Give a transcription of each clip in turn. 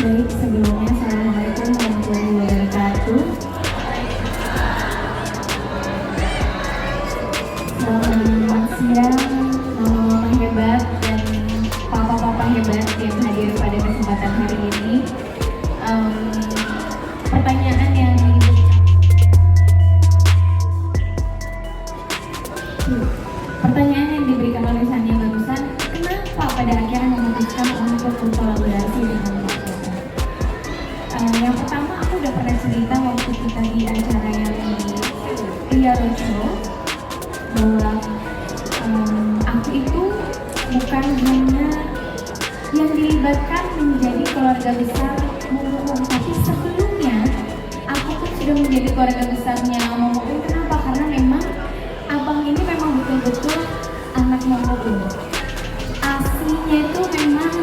Baik, sebelumnya Assalamualaikum warahmatullahi wabarakatuh. Selamat siang, mama hebat dan papa-papa hebat yang hadir pada kesempatan hari ini. Pertanyaan yang diberikan oleh Sania barusan, kenapa pada akhirnya memutuskan untuk berkolaborasi dengan yang pertama, aku udah pernah cerita waktu kita di acara yang di Ria Roadshow bahwa aku itu bukan hanya yang dilibatkan menjadi keluarga besar Momo, tapi sebelumnya aku pun sudah menjadi keluarga besarnya Momo. Kenapa? Karena memang abang ini memang betul-betul anak Momo. Aslinya itu memang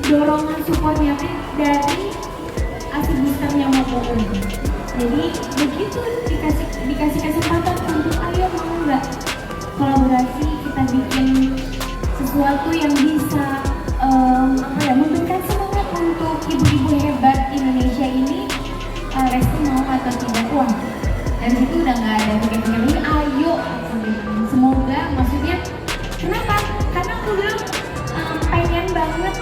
dorongan supportnya dari asli boosternya Momo. Jadi begitu dikasih kesempatan untuk ayo mau nggak kolaborasi, kita bikin sesuatu yang bisa memberikan semangat untuk ibu-ibu hebat Indonesia ini, Lesti mau atau tidak? Wah, dari situ udah nggak ada pikir-pikir, ayo semoga, maksudnya kenapa? Karena aku bilang pengen banget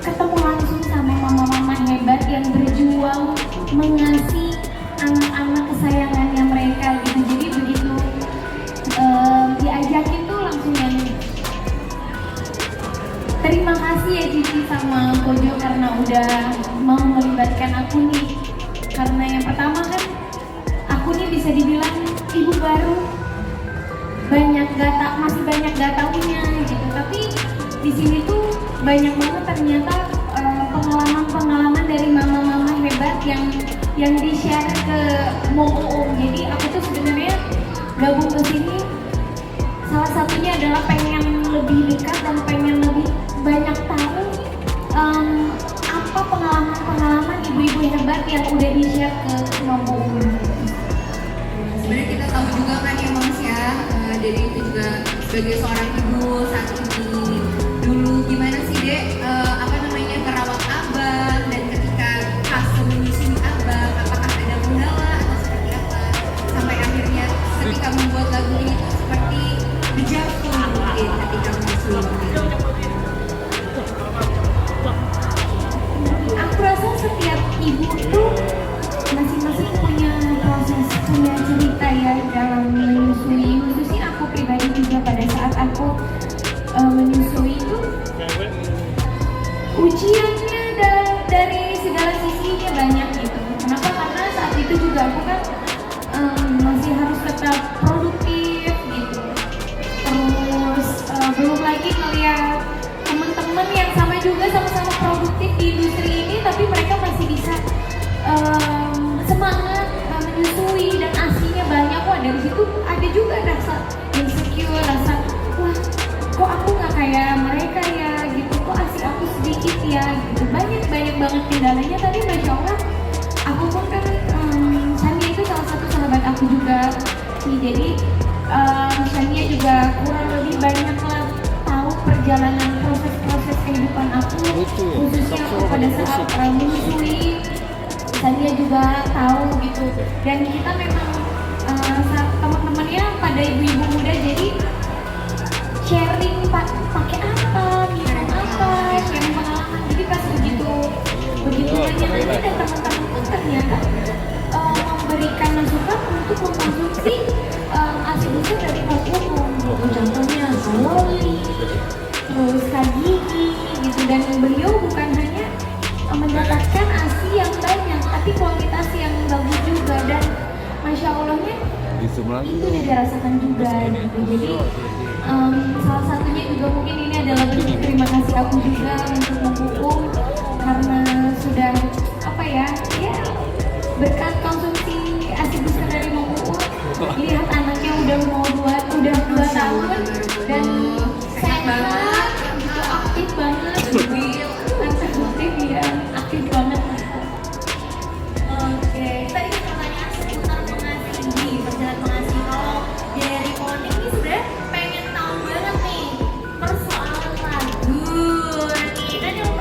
ketemu langsung sama mama-mama hebat yang berjuang mengasih anak-anak kesayangannya mereka gitu. Jadi begitu diajakin tuh langsung yang terima kasih ya Cici sama Kojo karena udah mau melibatkan aku nih. Karena yang pertama kan aku nih bisa dibilang ibu baru, masih banyak gak taunya gitu. Tapi di sini tuh banyak banget ternyata pengalaman-pengalaman dari mama-mama hebat yang di-share ke Momo. Jadi aku tuh sebenarnya gabung ke sini salah satunya adalah pengen lebih dekat dan pengen lebih banyak tahu apa pengalaman-pengalaman ibu-ibu hebat yang udah di-share ke Momo. Sebenarnya kita tahu juga kan ya Mas ya, dari itu juga sebagai seorang ibu saat ini dulu gimana sih Dek, merawat abang, dan ketika fase menyusui abang apakah ada kendala atau seperti apa sampai akhirnya ketika membuat lagu ini tuh seperti berjatuh mungkin ketika menyusui mungkin. Aku rasa setiap ibu tuh masing-masing punya proses, punya cerita ya dalam menyusui. Khususnya aku pribadi juga pada saat aku menyusui itu ujiannya dari segala sisinya banyak gitu. Kenapa? Karena saat itu juga aku kan masih harus tetap produktif gitu. Terus belum lagi ngeliat teman-teman yang sama juga sama-sama produktif di industri ini, tapi mereka masih bisa semangat menyusui dan asinya banyak. Wah, dari situ ada juga rasa insecure, rasa wah kok aku nggak kayak mereka ya gitu, kok asi aku sedikit ya gitu. Banyak banget kendalanya. Tadi Masya Allah aku pun kan Sania itu salah satu sahabat aku juga nih. Jadi Sania juga kurang lebih banyak lah tahu perjalanan proses kehidupan aku, khususnya aku pada saat menyusui. Sania juga tahu gitu, dan kita memang teman-temannya pada ibu-ibu muda, jadi sharing pakai apa, minum apa, sharing pengalaman. Jadi pas begitu nanya-nanya dan teman-teman pun ternyata memberikan masukan untuk mengkonsumsi asi booster dari umum. Contohnya kalori, terus kagigi gitu. Dan beliau bukan hanya mendapatkan asi yang banyak, tapi kualitas yang bagus juga. Dan Masya Allahnya itu udah dirasakan juga gitu. Jadi salah satunya juga mungkin ini adalah bentuk terima kasih aku juga untuk mendukung, karena sudah berkat konsumsi asi booster dari Momo, lihat anaknya udah mau udah 2 tahun dan sehat banget, gitu, aktif banget, aktif ya, aktif banget. Oke, tadi pertanyaan seputar mengasihi, perjalanan mengasihi. Kalau dari Monik ini sebenarnya pengen tahu banget nih persoalan lagu. Nih kan yang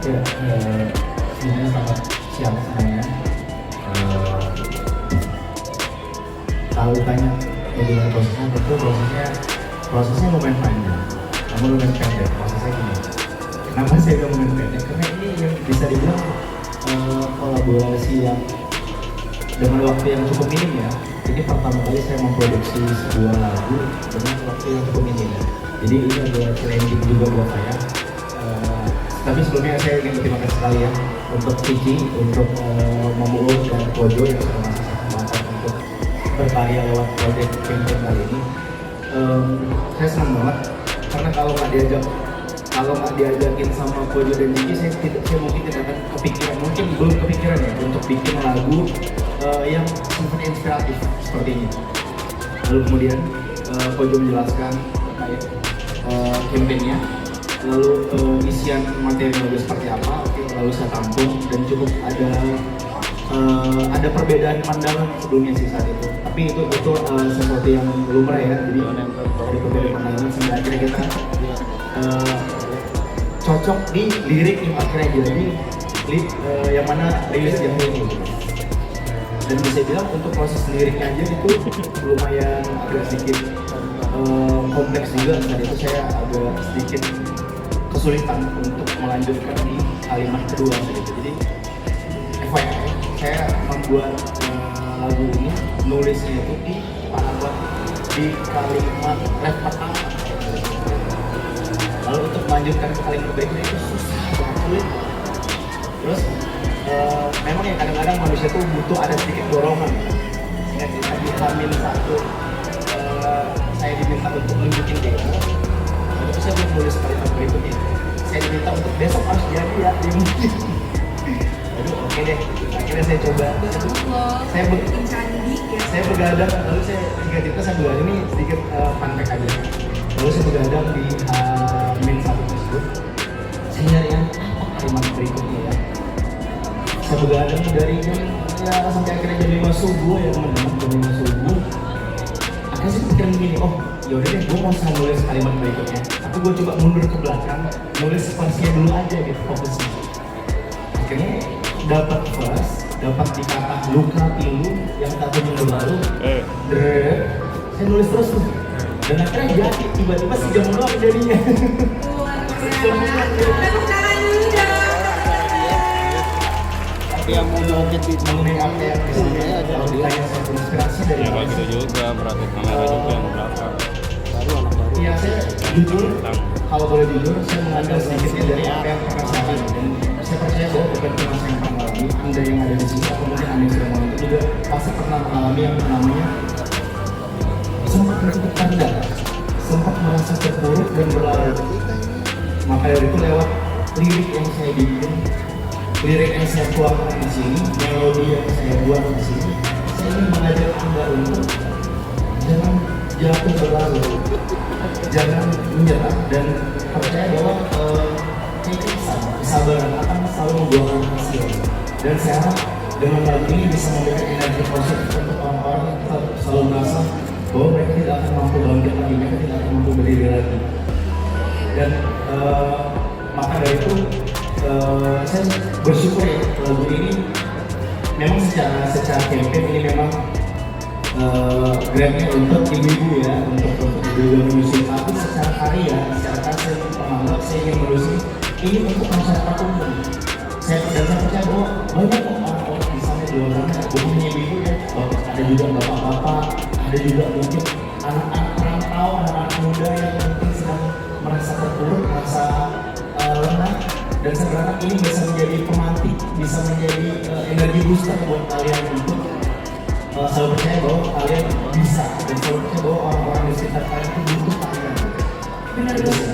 Ya, sebenarnya selamat siang semuanya. Kalau ditanya bagaimana prosesnya, tentu prosesnya lumayan panjang, namun lumayan pendek. Prosesnya gini, kenapa saya bilang lumayan pendek? Karena ini yang bisa dibilang kolaborasi yang dengan waktu yang cukup minim ya. Ini pertama kali saya memproduksi sebuah lagu dengan waktu yang cukup minim. Jadi ini adalah challenging juga buat saya. Tapi sebelumnya saya ingin berterima kasih sekali ya untuk Kiki, untuk Momo dan Kojo yang sudah ngasih saya kesempatan untuk berkarya lewat project campaign kali ini. Saya senang banget karena kalau nggak diajakin sama Kojo dan Kiki, saya mungkin tidak akan kepikiran, mungkin belum kepikiran ya untuk bikin lagu yang sifatnya inspiratif seperti ini. Lalu kemudian Kojo menjelaskan terkait campaignnya, lalu isian materi lagu seperti apa, oke, lalu saya tampung dan cukup ada perbedaan pandangan sebelumnya sih saat itu, tapi itu sesuatu yang lumrah ya, jadi ada perbedaan pandangan sehingga akhirnya kita cocok di lirik yang akhirnya jadi yang mana rilis yang ini. Dan bisa bilang untuk proses liriknya aja itu lumayan agak sedikit kompleks juga. Saat itu saya agak sedikit kesulitan untuk melanjutkan di kalimat kedua gitu. Jadi FYI, saya membuat lagu ini, nulisnya itu di paragraf di kalimat ref pertama. Lalu untuk melanjutkan ke kalimat berikutnya itu susah banget, sulit. Terus memang ya kadang-kadang manusia tuh butuh ada sedikit dorongan. Sehingga kita di H-1 saya diminta untuk nunjukin demo. Itu saya belum nulis kalimat berikutnya. Saya diminta untuk besok harus jadi ya, Aduh, oke deh. Akhirnya saya coba. Saya begadang, lalu saya begadang ini sedikit fun fact aja. Lalu saya begadang di H-1 tersebut. Saya nyari apa kalimat berikutnya ya. Saya begadang dari jam sampai akhirnya jam 5 subuh ya teman-teman, jam 5 subuh. Akhirnya saya pikiran gini, oh yaudah deh, gue mau nulis kalimat berikutnya. Tapi gue coba mundur ke belakang, nulis versinya dulu aja gitu, fokusnya. Akhirnya dapat verse, dapat di kata luka pilu yang tak kunjung berlalu. Saya nulis terus tuh. Dan akhirnya jadi, tiba-tiba sejam doang jadinya. Yang mau joget di mengenai apa yang disini kalau ditanya saya inspirasi dari ya kayak gitu juga, berarti kamera juga yang belakang. Iya, saya jujur, kalau boleh jujur, saya mengambil sedikitnya dari apa yang pernah saya alami. Dan saya percaya bahwa bukan cuma saya yang pernah alami, Anda yang ada di sini atau mungkin Anda yang sudah mengalami juga pasti pernah mengalami yang namanya sempat bertukar rendah, sempat merasa terpuruk dan berlarut. Maka dari itu lewat lirik yang saya bikin, lirik yang saya tuangkan di sini, melodi yang saya buat di sini, saya ingin mengajak Anda untuk jangan jatuh berlalu, jangan menyerah dan percaya bahwa kesabaran akan selalu membuahkan hasil. Dan saya harap dengan lagu ini bisa memberikan energi positif untuk orang-orang yang selalu merasa bahwa mereka tidak akan mampu bangkit lagi, mereka tidak akan mampu berdiri lagi. Dan maka dari itu saya bersyukur ya lagu ini memang secara campaign ini memang grabnya untuk ibu-ibu ya, untuk ibu-ibu musik. Tapi secara karya, secara saya menganggap saya ingin menulis ini untuk masyarakat umum. Saya percaya bahwa banyak orang-orang di sana di luar sana, bukan hanya ibu ya, ada juga bapak-bapak, ada juga mungkin anak-anak perantau, anak-anak muda yang mungkin sedang merasa terpuruk, merasa lengah. Dan saya berharap ini bisa menjadi pemantik, bisa menjadi energi booster buat kalian untuk selalu percaya bahwa kalian bisa, dan selalu percaya bahwa orang-orang di sekitar kalian itu butuh kalian. Benar banget.